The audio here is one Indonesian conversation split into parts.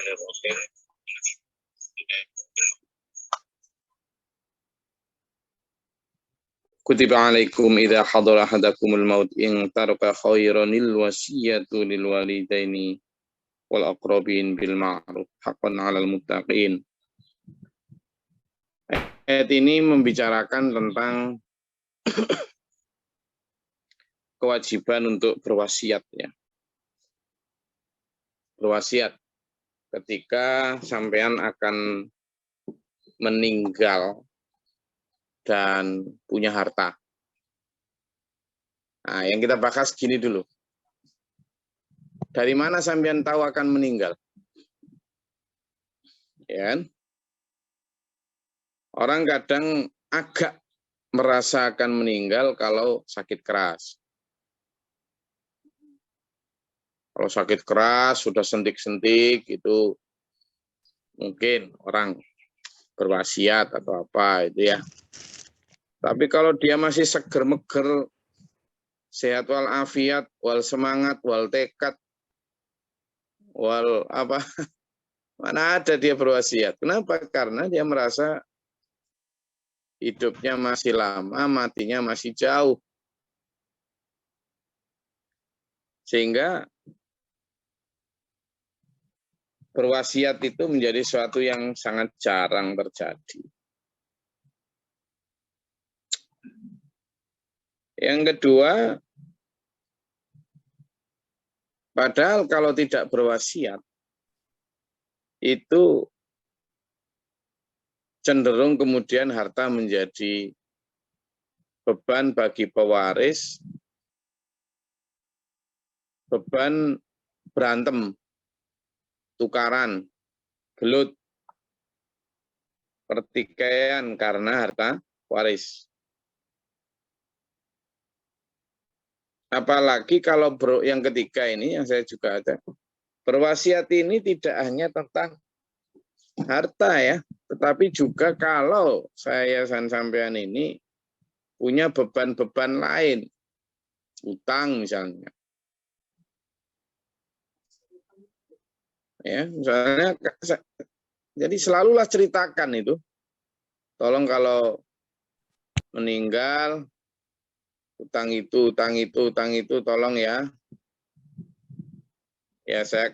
Bismillahirrahmanirrahim. Kutiba alaikum idza hadara ahadakumul maut in taraka khairanil wasiyatu lil walidaini wal aqrabin bil ma'ruf haqqan 'alal muttaqin. Ayat ini membicarakan tentang kewajiban untuk berwasiat, ya. Berwasiat ketika sampean akan meninggal dan punya harta. Nah, yang kita bahas gini dulu. Dari mana sampean tahu akan meninggal? Ya kan? Orang kadang agak merasa akan meninggal kalau sakit keras. Kalau sakit keras, sudah sentik-sentik, itu mungkin orang berwasiat atau apa, itu ya. Tapi kalau dia masih seger-meger, sehat walafiat, wal semangat, wal tekad, wal apa, mana ada dia berwasiat. Kenapa? Karena dia merasa hidupnya masih lama, matinya masih jauh. Sehingga berwasiat itu menjadi sesuatu yang sangat jarang terjadi. Yang kedua, padahal kalau tidak berwasiat, itu cenderung kemudian harta menjadi beban bagi pewaris, beban berantem, tukaran, gelut, pertikaian karena harta waris. Apalagi kalau yang ketiga ini, yang saya juga ada, berwasiat ini tidak hanya tentang harta, ya, tetapi juga kalau saya dan sampean ini punya beban-beban lain, utang misalnya. Ya, misalnya, jadi selalulah ceritakan itu. Tolong kalau meninggal, utang itu, tolong ya. Ya, saya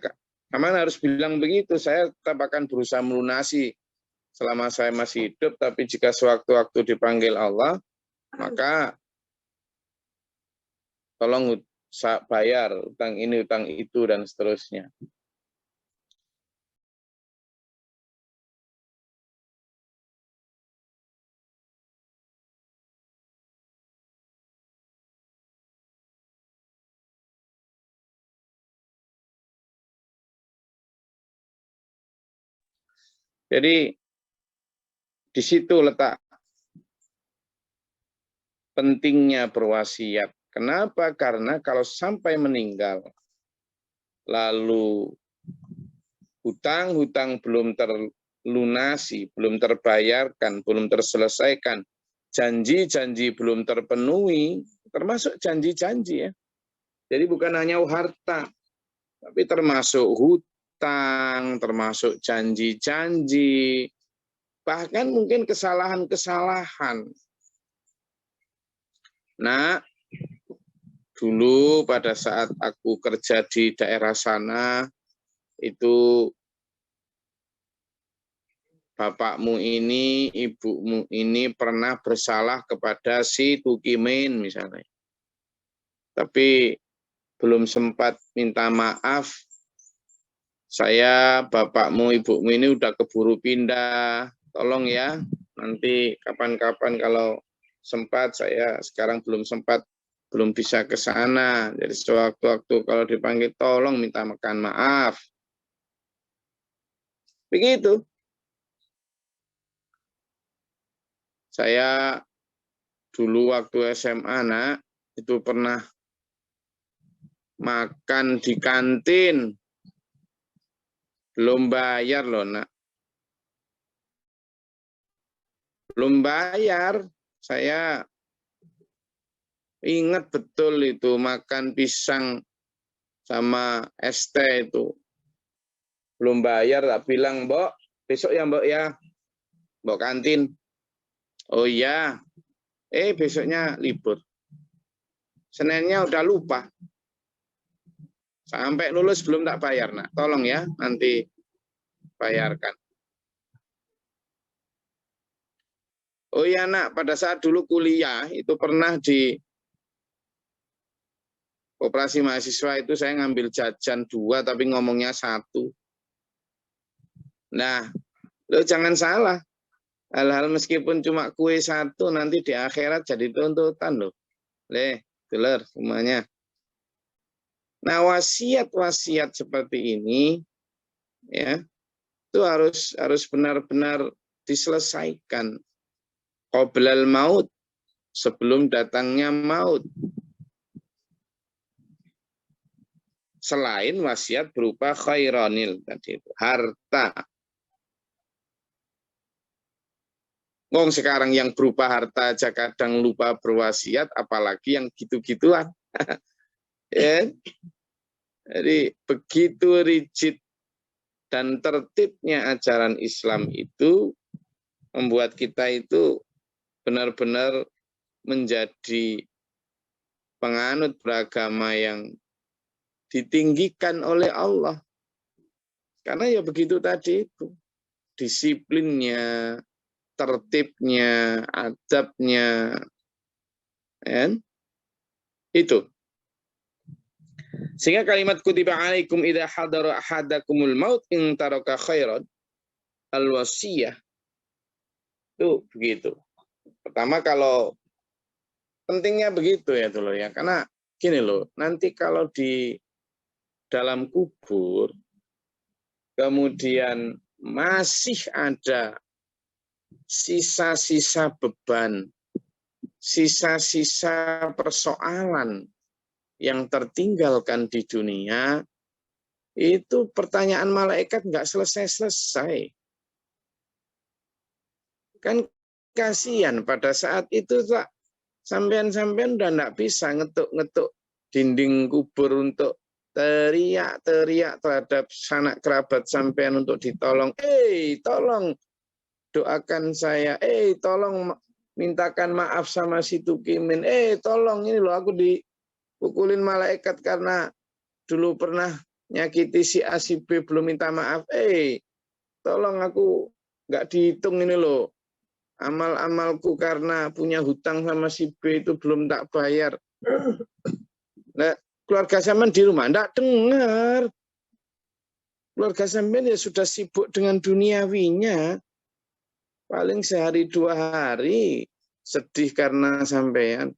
harus bilang begitu. Saya tetap akan berusaha melunasi selama saya masih hidup, tapi jika sewaktu-waktu dipanggil Allah, maka tolong bayar utang ini, utang itu, dan seterusnya. Jadi di situ letak pentingnya berwasiat. Kenapa? Karena kalau sampai meninggal, lalu hutang-hutang belum terlunasi, belum terbayarkan, belum terselesaikan, janji-janji belum terpenuhi, termasuk janji-janji, ya. Jadi bukan hanya harta, tapi termasuk hutang, termasuk janji-janji, bahkan mungkin kesalahan-kesalahan. Nah, dulu pada saat aku kerja di daerah sana, itu bapakmu ini, ibumu ini pernah bersalah kepada si Tukimin misalnya. Tapi belum sempat minta maaf, saya, bapakmu, ibumu ini udah keburu pindah. Tolong ya, nanti kapan-kapan kalau sempat, saya sekarang belum sempat, belum bisa ke sana. Jadi sewaktu-waktu kalau dipanggil, tolong minta maaf. Begitu. Saya dulu waktu SMA, Nak, itu pernah makan di kantin, belum bayar loh, Nak. Belum bayar, saya ingat betul itu makan pisang sama es teh itu. belum bayar, tak bilang, Mbok, besok ya Mbok ya, Mbok kantin. Oh iya, besoknya libur. Seninnya udah lupa. Sampai lulus belum tak bayar, nak. Tolong ya, nanti bayarkan. Oh iya nak, pada saat dulu kuliah itu pernah di koperasi mahasiswa itu saya ngambil jajan 2 tapi ngomongnya 1. Nah, lo jangan salah. Hal-hal meskipun cuma kue 1 nanti di akhirat jadi tuntutan loh. Dulur semuanya. Nah, wasiat-wasiat seperti ini ya, itu harus benar-benar diselesaikan. Qoblal maut, sebelum datangnya maut. Selain wasiat berupa khairanil tadi itu, harta. Ngomong sekarang yang berupa harta aja kadang lupa berwasiat, apalagi yang gitu-gituan. Ya. Jadi begitu rigid dan tertibnya ajaran Islam itu membuat kita itu benar-benar menjadi penganut beragama yang ditinggikan oleh Allah. Karena ya begitu tadi itu. Disiplinnya, tertibnya, adabnya. Kan? Itu. Sehingga kalimat kutiba alaikum idza hadara ahadakumul maut in taraka khairan al-wasiyah. Itu begitu. Pertama kalau pentingnya begitu ya dulu ya. Karena gini loh, nanti kalau di dalam kubur kemudian masih ada sisa-sisa beban, sisa-sisa persoalan yang tertinggalkan di dunia, itu pertanyaan malaikat nggak selesai-selesai. Kan kasihan pada saat itu tak sampean-sampean udah nggak bisa ngetuk-ngetuk dinding kubur untuk teriak-teriak terhadap sanak kerabat sampean untuk ditolong. Tolong doakan saya. Tolong mintakan maaf sama si Tukimin. Tolong ini loh aku dipukulin malaikat karena dulu pernah nyakiti si A si B belum minta maaf. Tolong aku nggak dihitung ini loh. Amal-amalku karena punya hutang sama si B itu belum tak bayar. Nah, keluarga sampean di rumah enggak dengar. Keluarga sampean ya sudah sibuk dengan duniawinya. Paling sehari 2 hari sedih karena sampean.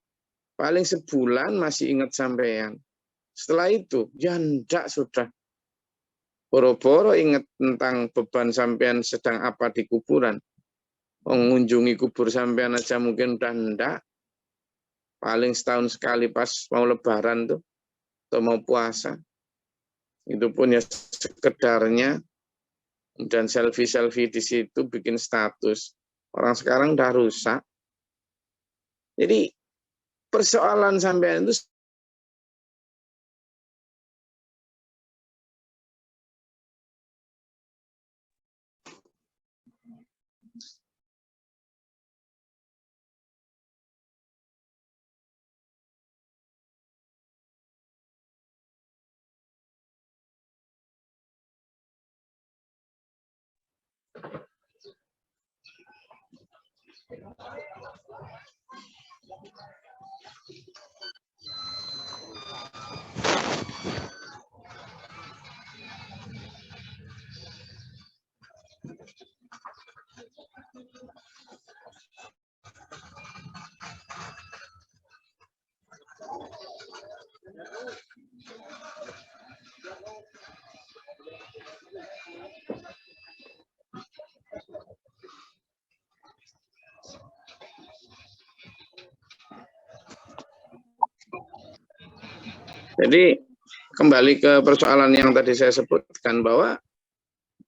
Paling sebulan masih ingat sampean. Setelah itu, ya enggak sudah. Boro-boro ingat tentang beban sampean sedang apa di kuburan. Mengunjungi kubur sampean aja mungkin udah enggak. Paling setahun sekali pas mau lebaran tuh. Atau mau puasa. Itu pun ya sekedarnya. Dan selfie-selfie di situ bikin status. Orang sekarang udah rusak. Jadi persoalan sampean itu jadi kembali ke persoalan yang tadi saya sebutkan bahwa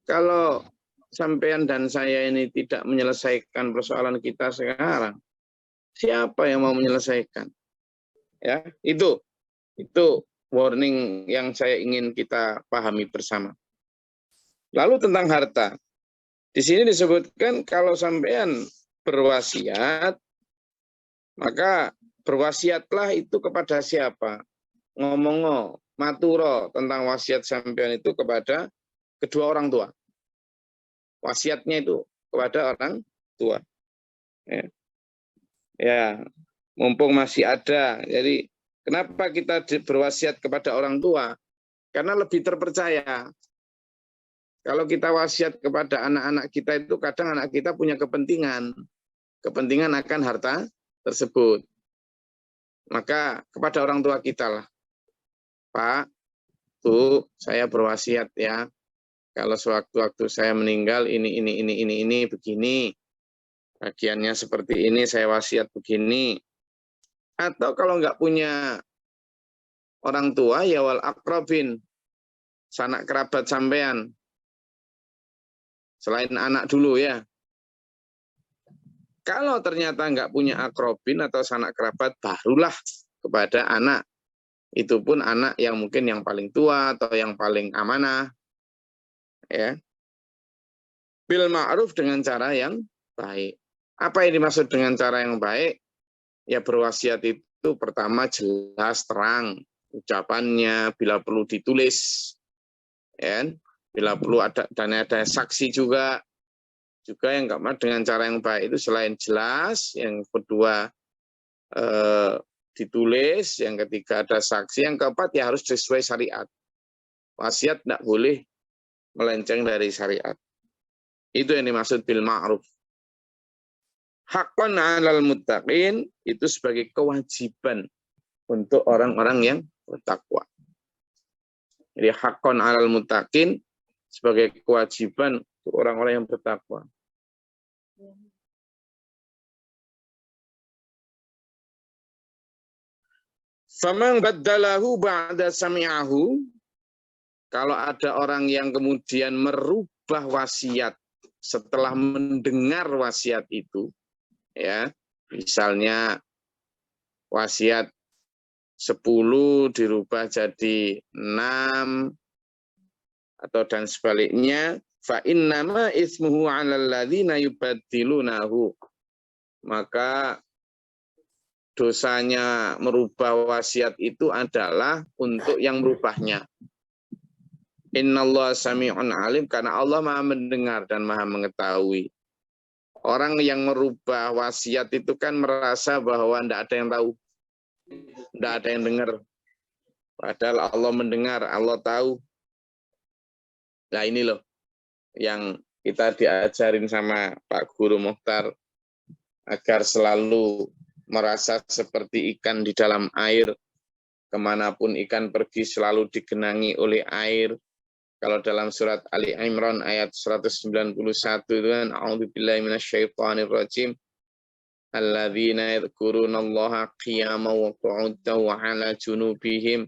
kalau sampean dan saya ini tidak menyelesaikan persoalan kita sekarang, siapa yang mau menyelesaikan? Ya, itu warning yang saya ingin kita pahami bersama. Lalu tentang harta. Di sini disebutkan kalau sampean berwasiat, maka berwasiatlah itu kepada siapa? Ngomongo, maturo tentang wasiat sampean itu kepada kedua orang tua. Wasiatnya itu kepada orang tua. Ya, mumpung masih ada. Jadi kenapa kita berwasiat kepada orang tua? Karena lebih terpercaya. Kalau kita wasiat kepada anak-anak kita itu kadang anak kita punya kepentingan akan harta tersebut. Maka kepada orang tua kita lah, Pak, Bu, saya berwasiat ya. Kalau sewaktu-waktu saya meninggal ini begini. Bagiannya seperti ini, saya wasiat begini. Atau kalau nggak punya orang tua, ya wal akrabin, sanak kerabat sampean. Selain anak dulu ya. Kalau ternyata nggak punya akrobin atau sanak kerabat, barulah kepada anak. Itu pun anak yang mungkin yang paling tua atau yang paling amanah. Ya. Bil ma'ruf dengan cara yang baik. Apa yang dimaksud dengan cara yang baik? Ya berwasiat itu pertama jelas, terang. Ucapannya, bila perlu ditulis. Ya. Bila perlu ada saksi juga yang keempat dengan cara yang baik itu selain jelas, yang kedua ditulis, yang ketiga ada saksi, yang keempat ya harus sesuai syariat. Wasiat tidak boleh melenceng dari syariat. Itu yang dimaksud bil ma'ruf. Haqqan 'alal muttaqin itu sebagai kewajiban untuk orang-orang yang bertakwa. Jadi haqqan 'alal muttaqin sebagai kewajiban untuk orang-orang yang bertakwa. Faman baddalahu ba'da sami'ahu, kalau ada orang yang kemudian merubah wasiat setelah mendengar wasiat itu, ya, misalnya wasiat 10 dirubah jadi 6 atau dan sebaliknya, fa innama ismuhu 'alal ladzina yubaddilunahu, maka dosanya merubah wasiat itu adalah untuk yang merubahnya. Innallaha sami'un alim, karena Allah Maha mendengar dan Maha mengetahui. Orang yang merubah wasiat itu kan merasa bahwa tidak ada yang tahu, tidak ada yang dengar. Padahal Allah mendengar, Allah tahu. Nah ini loh yang kita diajarin sama Pak Guru Mukhtar, agar selalu merasa seperti ikan di dalam air, kemanapun ikan pergi selalu digenangi oleh air. Kalau dalam surat Ali Imran ayat 191 itu kan, a'udzubillahi minasyaitonirrajim, alladzina yadhkurunallaha qiyaman wa qu'udan wa 'ala junubihim.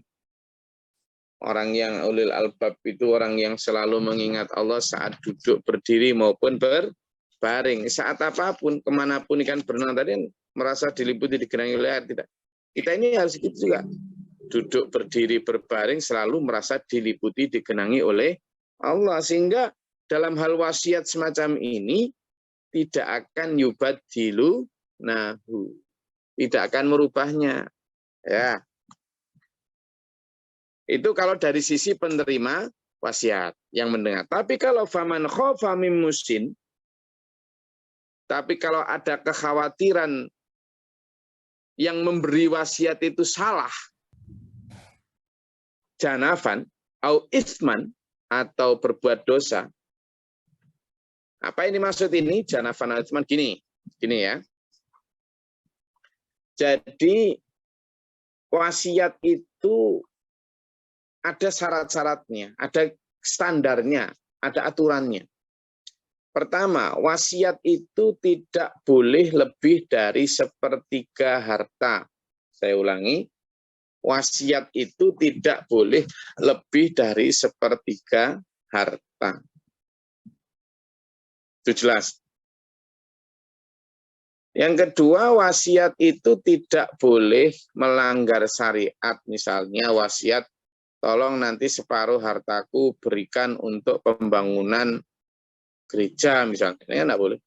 Orang yang ulil albab itu orang yang selalu mengingat Allah saat duduk, berdiri maupun berbaring. Saat apapun, kemanapun ikan berenang tadi merasa diliputi, digenangi oleh air. Tidak. Kita ini harus gitu juga. Duduk, berdiri, berbaring selalu merasa diliputi, digenangi oleh Allah. Sehingga dalam hal wasiat semacam ini tidak akan yubadilu nahu. Tidak akan merubahnya. Ya. Itu kalau dari sisi penerima wasiat yang mendengar. Tapi kalau faman khofa mim musin, tapi kalau ada kekhawatiran yang memberi wasiat itu salah, janafan, au ithman, atau berbuat dosa. Apa ini maksud ini? Janafan au ithman, gini ya. Jadi wasiat itu ada syarat-syaratnya, ada standarnya, ada aturannya. Pertama, wasiat itu tidak boleh lebih dari sepertiga harta. Saya ulangi, wasiat itu tidak boleh lebih dari sepertiga harta. Itu jelas. Yang kedua, wasiat itu tidak boleh melanggar syariat. Misalnya wasiat tolong nanti separuh hartaku berikan untuk pembangunan gereja misalnya. Ini enggak boleh.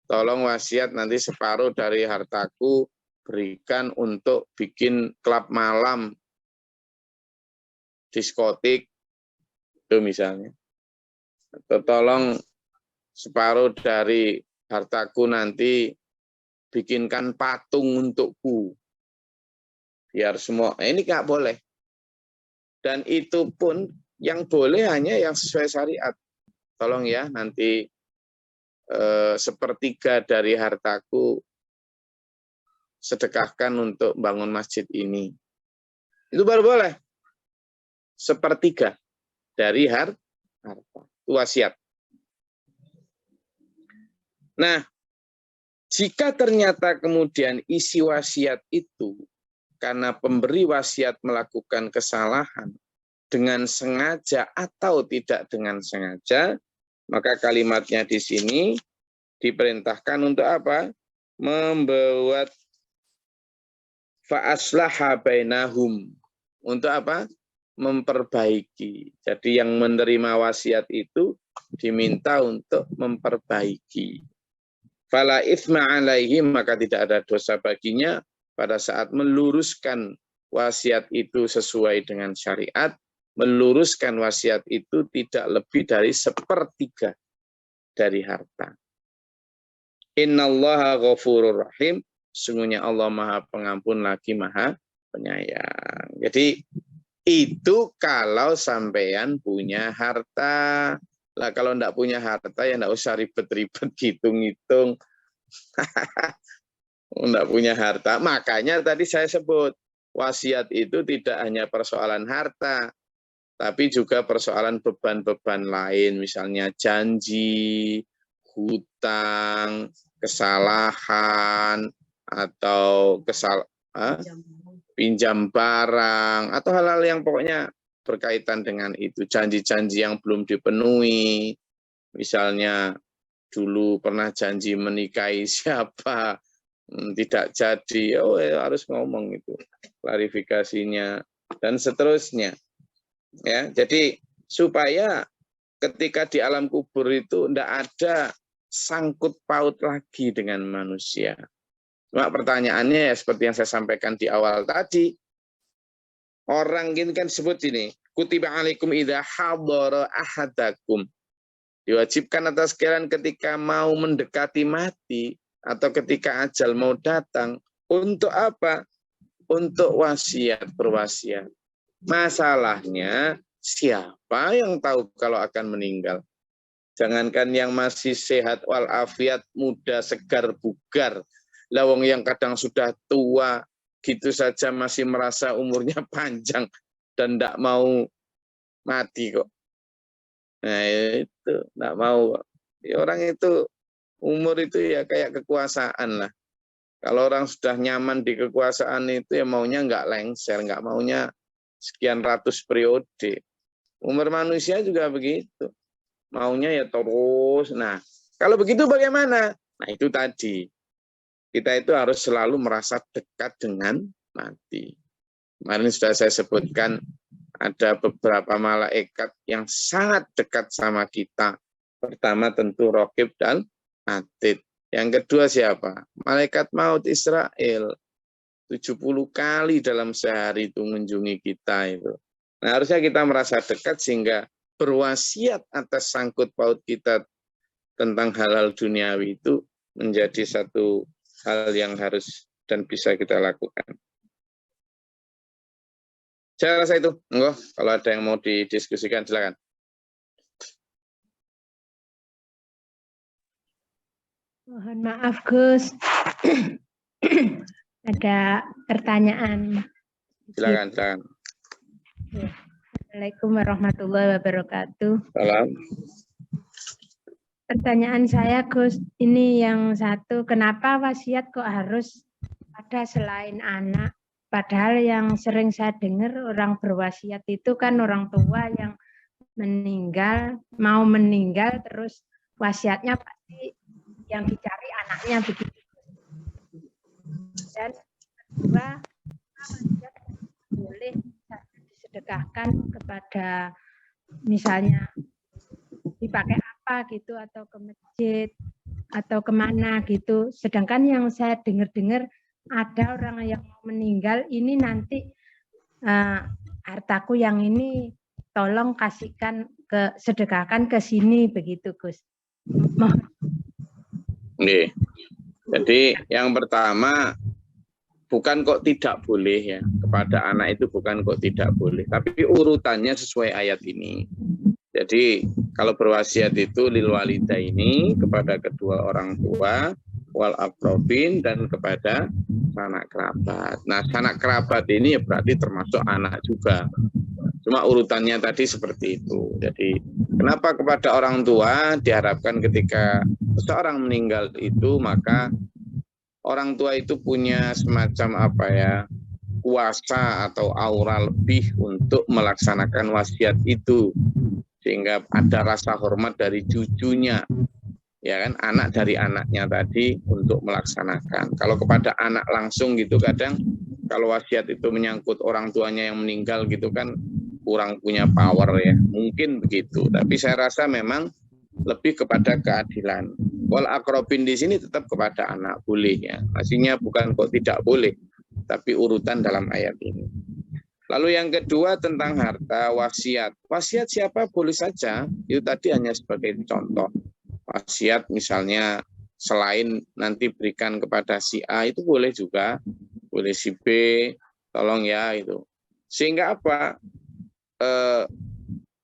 Tolong wasiat nanti separuh dari hartaku berikan untuk bikin klub malam, diskotik, itu misalnya. Atau tolong separuh dari hartaku nanti bikinkan patung untukku. Biar semua, ini nggak boleh. Dan itu pun yang boleh hanya yang sesuai syariat. Tolong ya nanti sepertiga dari hartaku sedekahkan untuk bangun masjid ini. Itu baru boleh. Sepertiga dari harta. Itu wasiat. Nah, jika ternyata kemudian isi wasiat itu karena pemberi wasiat melakukan kesalahan dengan sengaja atau tidak dengan sengaja, maka kalimatnya di sini diperintahkan untuk apa? Membuat fa'aslaha bainahum. Untuk apa? Memperbaiki. Jadi yang menerima wasiat itu diminta untuk memperbaiki. Fala itsma alaihi, maka tidak ada dosa baginya pada saat meluruskan wasiat itu sesuai dengan syariat. Meluruskan wasiat itu tidak lebih dari sepertiga dari harta. Innallaha ghafurur rahim. Sungguhnya Allah Maha Pengampun lagi Maha Penyayang. Jadi itu kalau sampean punya harta. Lah kalau enggak punya harta ya enggak usah ribet-ribet hitung-hitung. Enggak punya harta. Makanya tadi saya sebut wasiat itu tidak hanya persoalan harta, tapi juga persoalan beban-beban lain, misalnya janji, hutang, kesalahan, atau pinjam barang, atau hal-hal yang pokoknya berkaitan dengan itu. Janji-janji yang belum dipenuhi, misalnya dulu pernah janji menikahi siapa, tidak jadi, harus ngomong itu, klarifikasinya, dan seterusnya. Ya, jadi supaya ketika di alam kubur itu tidak ada sangkut paut lagi dengan manusia. Cuma pertanyaannya ya seperti yang saya sampaikan di awal tadi, orang ini kan sebut ini, kutiba alaikum idza hadara ahadakum. Diwajibkan atas kalian ketika mau mendekati mati atau ketika ajal mau datang, untuk apa? Untuk wasiat, berwasiat. Masalahnya siapa yang tahu kalau akan meninggal? Jangankan yang masih sehat walafiat, muda, segar, bugar. Lawang yang kadang sudah tua, gitu saja masih merasa umurnya panjang dan tidak mau mati kok. Nah itu, tidak mau. Ya, orang itu, umur itu ya kayak kekuasaan lah. Kalau orang sudah nyaman di kekuasaan itu ya maunya nggak lengser, nggak maunya sekian ratus periode. Umur manusia juga begitu. Maunya ya terus. Nah, kalau begitu bagaimana? Nah, itu tadi. Kita itu harus selalu merasa dekat dengan mati. Kemarin sudah saya sebutkan ada beberapa malaikat yang sangat dekat sama kita. Pertama tentu Raqib dan Atid. Yang kedua siapa? Malaikat maut Israel. 70 kali dalam sehari itu mengunjungi kita itu. Nah, harusnya kita merasa dekat sehingga berwasiat atas sangkut paut kita tentang hal-hal duniawi itu menjadi satu hal yang harus dan bisa kita lakukan. Saya rasa itu. Enggak, kalau ada yang mau didiskusikan silakan. Mohon maaf Gus. Ada pertanyaan. Silakan, silakan. Assalamualaikum warahmatullahi wabarakatuh. Salam. Pertanyaan saya Gus, ini yang satu, kenapa wasiat kok harus ada selain anak? Padahal yang sering saya dengar orang berwasiat itu kan orang tua yang meninggal, mau meninggal terus wasiatnya pasti yang dicari anaknya begitu. Dan kedua, wasiat boleh disedekahkan kepada misalnya dipakai apa gitu atau ke masjid atau kemana gitu. Sedangkan yang saya dengar-dengar ada orang yang mau meninggal ini nanti hartaku yang ini tolong kasihkan sedekahkan ke sini begitu Gus. Nih, jadi yang pertama bukan kok tidak boleh ya kepada anak itu, bukan kok tidak boleh, tapi urutannya sesuai ayat ini. Jadi kalau berwasiat itu lil walidaini, kepada kedua orang tua, wal aqrabin, dan kepada sanak kerabat. Nah, sanak kerabat ini ya berarti termasuk anak juga. Cuma urutannya tadi seperti itu. Jadi kenapa kepada orang tua diharapkan ketika seseorang meninggal itu, maka orang tua itu punya semacam apa ya, kuasa atau aura lebih untuk melaksanakan wasiat itu, sehingga ada rasa hormat dari cucunya, ya kan, anak dari anaknya tadi untuk melaksanakan. Kalau kepada anak langsung gitu, kadang kalau wasiat itu menyangkut orang tuanya yang meninggal gitu kan kurang punya power ya, mungkin begitu. Tapi saya rasa memang lebih kepada keadilan. Wal aqrabin di sini tetap kepada anak, boleh ya. Maksudnya bukan kok tidak boleh, tapi urutan dalam ayat ini. Lalu yang kedua tentang harta wasiat. Wasiat siapa boleh saja, itu tadi hanya sebagai contoh. Wasiat misalnya selain nanti berikan kepada si A itu boleh juga, boleh si B, tolong ya itu. Sehingga apa?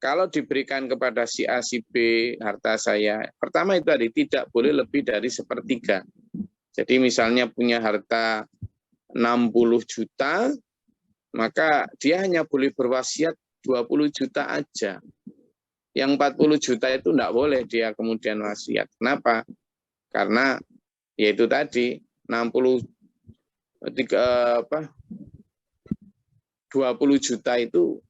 Kalau diberikan kepada si A, si B, harta saya, pertama itu tadi tidak boleh lebih dari sepertiga. Jadi misalnya punya harta 60 juta, maka dia hanya boleh berwasiat 20 juta aja. Yang 40 juta itu enggak boleh dia kemudian wasiat. Kenapa? Karena yaitu tadi 20 juta itu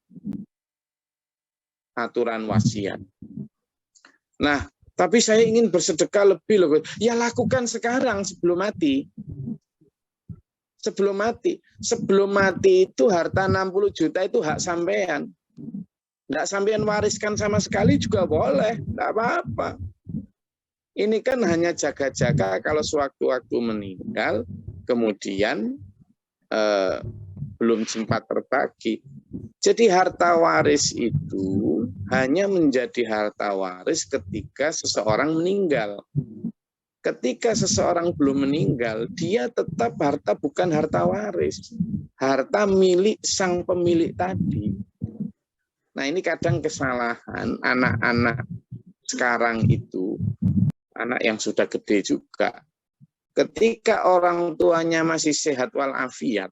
aturan wasiat. Nah, tapi saya ingin bersedekah lebih loh. Ya lakukan sekarang sebelum mati. Sebelum mati. Sebelum mati itu harta 60 juta itu hak sampean. Enggak sampean wariskan sama sekali juga boleh, enggak apa-apa. Ini kan hanya jaga-jaga kalau sewaktu-waktu meninggal, kemudian belum sempat terbagi. Jadi harta waris itu hanya menjadi harta waris ketika seseorang meninggal. Ketika seseorang belum meninggal, dia tetap harta, bukan harta waris. Harta milik sang pemilik tadi. Nah, ini kadang kesalahan anak-anak sekarang itu, anak yang sudah gede juga. Ketika orang tuanya masih sehat walafiat,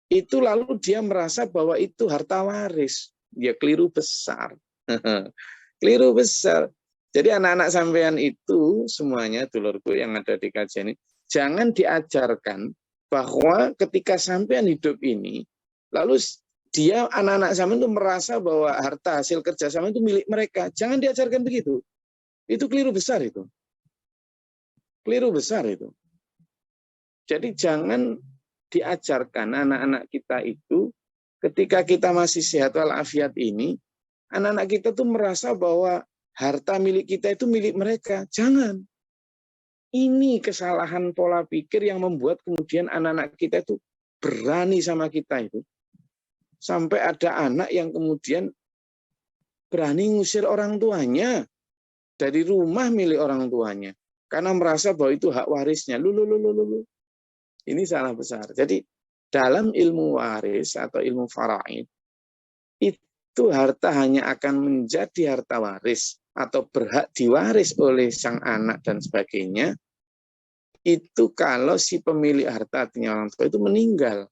itu lalu dia merasa bahwa itu harta waris. Dia keliru besar. Keliru besar. Jadi anak-anak sampean itu semuanya, dulurku yang ada di kajian ini, jangan diajarkan bahwa ketika sampean hidup ini, lalu dia, anak-anak sampean itu merasa bahwa harta hasil kerja sampean itu milik mereka. Jangan diajarkan begitu. Itu keliru besar itu. Keliru besar itu. Jadi jangan diajarkan anak-anak kita itu ketika kita masih sehat walafiat ini, anak-anak kita tuh merasa bahwa harta milik kita itu milik mereka. Jangan. Ini kesalahan pola pikir yang membuat kemudian anak-anak kita itu berani sama kita itu. Sampai ada anak yang kemudian berani ngusir orang tuanya dari rumah milik orang tuanya. Karena merasa bahwa itu hak warisnya. Ini salah besar. Jadi dalam ilmu waris atau ilmu faraid, itu harta hanya akan menjadi harta waris atau berhak diwaris oleh sang anak dan sebagainya, itu kalau si pemilik harta, artinya orang tua itu meninggal.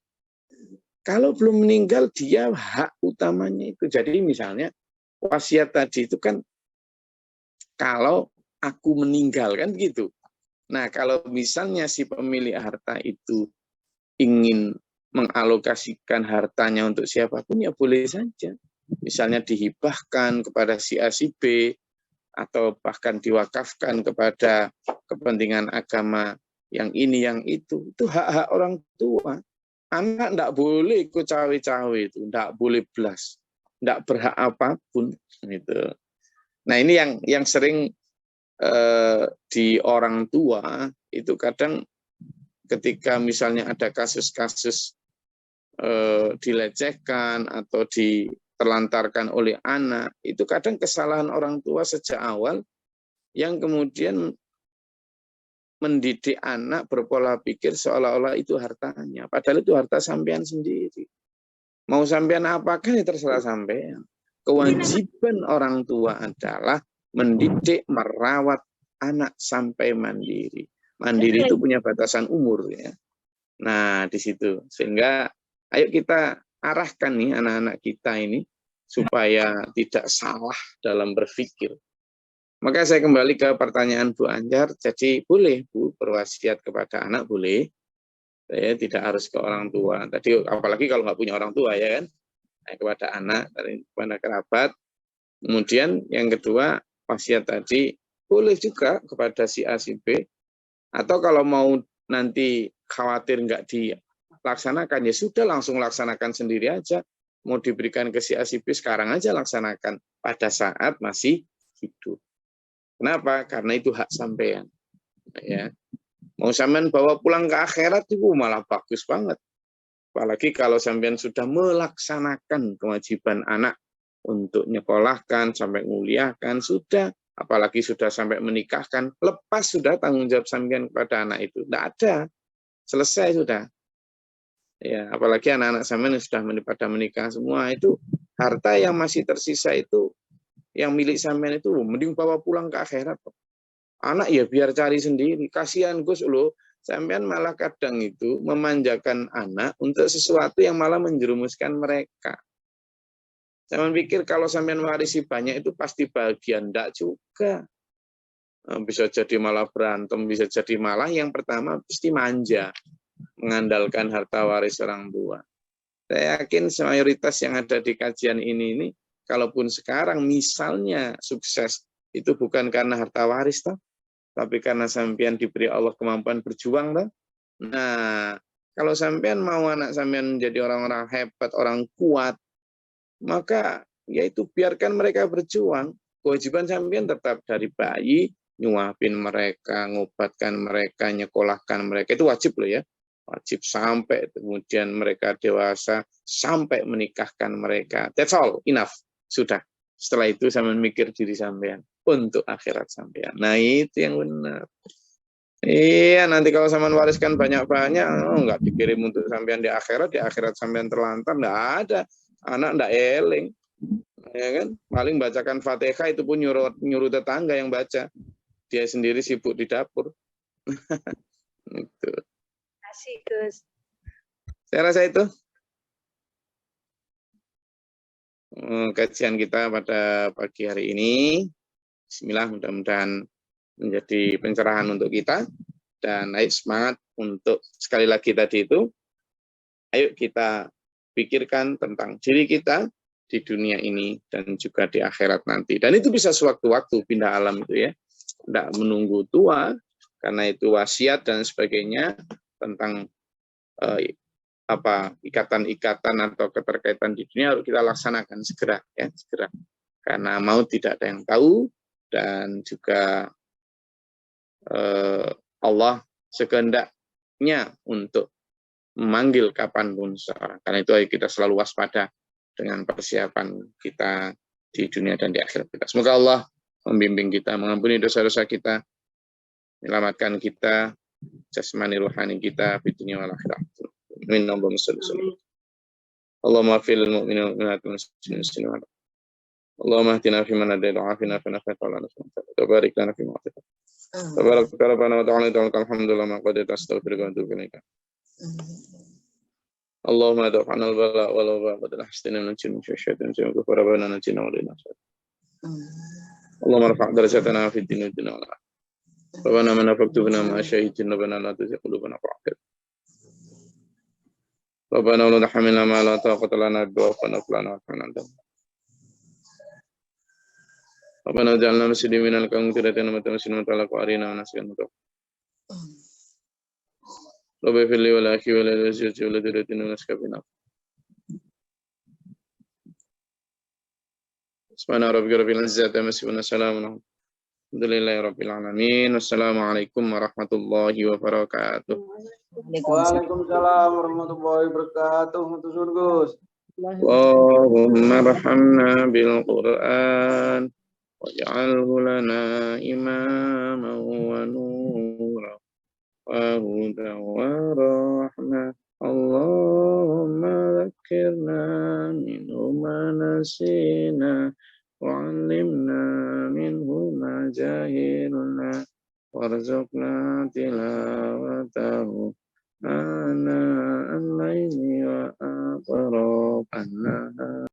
Kalau belum meninggal, dia hak utamanya itu. Jadi misalnya wasiat tadi itu kan kalau aku meninggal kan gitu. Nah, kalau misalnya si pemilik harta itu ingin mengalokasikan hartanya untuk siapapun, ya boleh saja. Misalnya dihibahkan kepada si A, si B, atau bahkan diwakafkan kepada kepentingan agama yang ini, yang itu hak-hak orang tua. Anak enggak boleh ikut cawe-cawe itu, enggak boleh belas. tidak berhak apapun gitu. Nah ini yang sering di orang tua itu kadang ketika misalnya ada kasus-kasus dilecehkan atau diterlantarkan oleh anak, itu kadang kesalahan orang tua sejak awal yang kemudian mendidik anak berpola pikir seolah-olah itu hartanya. Padahal itu harta sampean sendiri. Mau sampean apakan ya terserah sampean. Kewajiban orang tua adalah mendidik, merawat anak sampai mandiri. Mandiri itu punya batasan umur ya. Nah, di situ. Sehingga ayo kita arahkan nih anak-anak kita ini supaya tidak salah dalam berpikir. Maka saya kembali ke pertanyaan Bu Anjar. Jadi boleh Bu berwasiat kepada anak, boleh. Ya, tidak harus ke orang tua. Tadi apalagi kalau nggak punya orang tua ya kan. Kepada anak, kepada kerabat. Kemudian yang kedua, wasiat tadi boleh juga kepada si A, si B. Atau kalau mau nanti khawatir nggak dilaksanakan, ya sudah langsung laksanakan sendiri aja. Mau diberikan ke si A, si B, sekarang aja laksanakan pada saat masih hidup. Kenapa? Karena itu hak sampean. Ya. Mau sampean bawa pulang ke akhirat itu malah bagus banget. Apalagi kalau sampean sudah melaksanakan kewajiban anak untuk nyekolahkan, sampai muliakan, sudah. Apalagi sudah sampai menikahkan, lepas sudah tanggung jawab sampean kepada anak itu. Tidak ada. Selesai sudah. Ya, apalagi anak-anak sampean yang sudah pada menikah semua, itu harta yang masih tersisa itu, yang milik sampean itu, mending bawa pulang ke akhirat. Anak ya biar cari sendiri. Kasihan Gus loh. Sampean malah kadang itu memanjakan anak untuk sesuatu yang malah menjerumuskan mereka. Sampean pikir kalau sampean warisi banyak itu pasti bahagia, enggak juga. Bisa jadi malah berantem, bisa jadi malah yang pertama pasti manja, mengandalkan harta waris orang tua. Saya yakin mayoritas yang ada di kajian ini kalaupun sekarang misalnya sukses itu bukan karena harta waris toh, tapi karena sampean diberi Allah kemampuan berjuang toh. Nah, kalau sampean mau anak sampean menjadi orang-orang hebat, orang kuat, maka yaitu biarkan mereka berjuang. Kewajiban sampean tetap dari bayi, nyuapin mereka, ngobatkan mereka, nyekolahkan mereka, itu wajib loh ya. Wajib sampai kemudian mereka dewasa, sampai menikahkan mereka. That's all, enough. Sudah. Setelah itu sampean mikir diri sampean untuk akhirat sampean. Nah, itu yang benar. Iya, nanti kalau sampean wariskan banyak-banyak, enggak dikirim untuk sampean di akhirat sampean terlantar, enggak ada. Anak enggak eling. Ya kan? Paling bacakan Fatihah itu pun nyuruh tetangga yang baca. Dia sendiri sibuk di dapur. Itu. Kasih Gus. Saya rasa itu kajian kita pada pagi hari ini. Bismillah, mudah-mudahan menjadi pencerahan untuk kita. Dan ayo semangat untuk sekali lagi tadi itu, ayo kita pikirkan tentang diri kita di dunia ini dan juga di akhirat nanti. Dan itu bisa sewaktu-waktu pindah alam itu ya. Tidak menunggu tua, karena itu wasiat dan sebagainya tentang ikatan-ikatan atau keterkaitan di dunia harus kita laksanakan segera ya, segera. Karena mau tidak ada yang tahu dan juga Allah sekehendaknya untuk memanggil kapanpun seorang. Karena itu kita selalu waspada dengan persiapan kita di dunia dan di akhirat kita. Semoga Allah membimbing kita, mengampuni dosa-dosa kita, menyelamatkan kita, jasmani rohani kita di dunia wal akhirat. Amin. Allahumma fil mu'minin wal mu'minat wal muslimin. Allahumma hdina fi man hadaita wa afina fi man afait wa lana fi man afait. Tabarik lana fi ma atait. Tabarak rabbana wa ta'ala alhamdulillah ma qadaita astaghfiruka wa atubu ilaik. Allahumma da'fana al-bala wal waba wa hastina min jinni wa syaitan wa kufara bana najina wa lana. Allahumma rafa' darajatana fi dunya wa dunya. Rabbana man afaqtu bina ma syahidin rabbana la tuzigh qulubana ba'da. Rabbana la tahmilna ma la taqata lana bihi wa naflana wa hananda. Rabbana ja'alna muslimin al-qawmi tiratan wa muslimin talaqa arina wa nasiyan mutu. Rabbi fili wa la akhi wa la waziyati wa la diratin wa naskabina. Subhana rabbika rabbil izzati amma yasifun. Assalamu alhamdulillahi rabbil alamin. Wassalamualaikum warahmatullahi wabarakatuh. Waalaikumsalam warahmatullahi wabarakatuh. Matur suwun Gus. Allahumma arhamna bil Qur'an waj'alhu lana imaman wa nuran wa hudan wa rahmah. Allahumma dhakkirna minhu ma nasina wa 'allimna minhu ma jahilna warzuqna tilawatahu ana al-laili wa atraf an-nahar.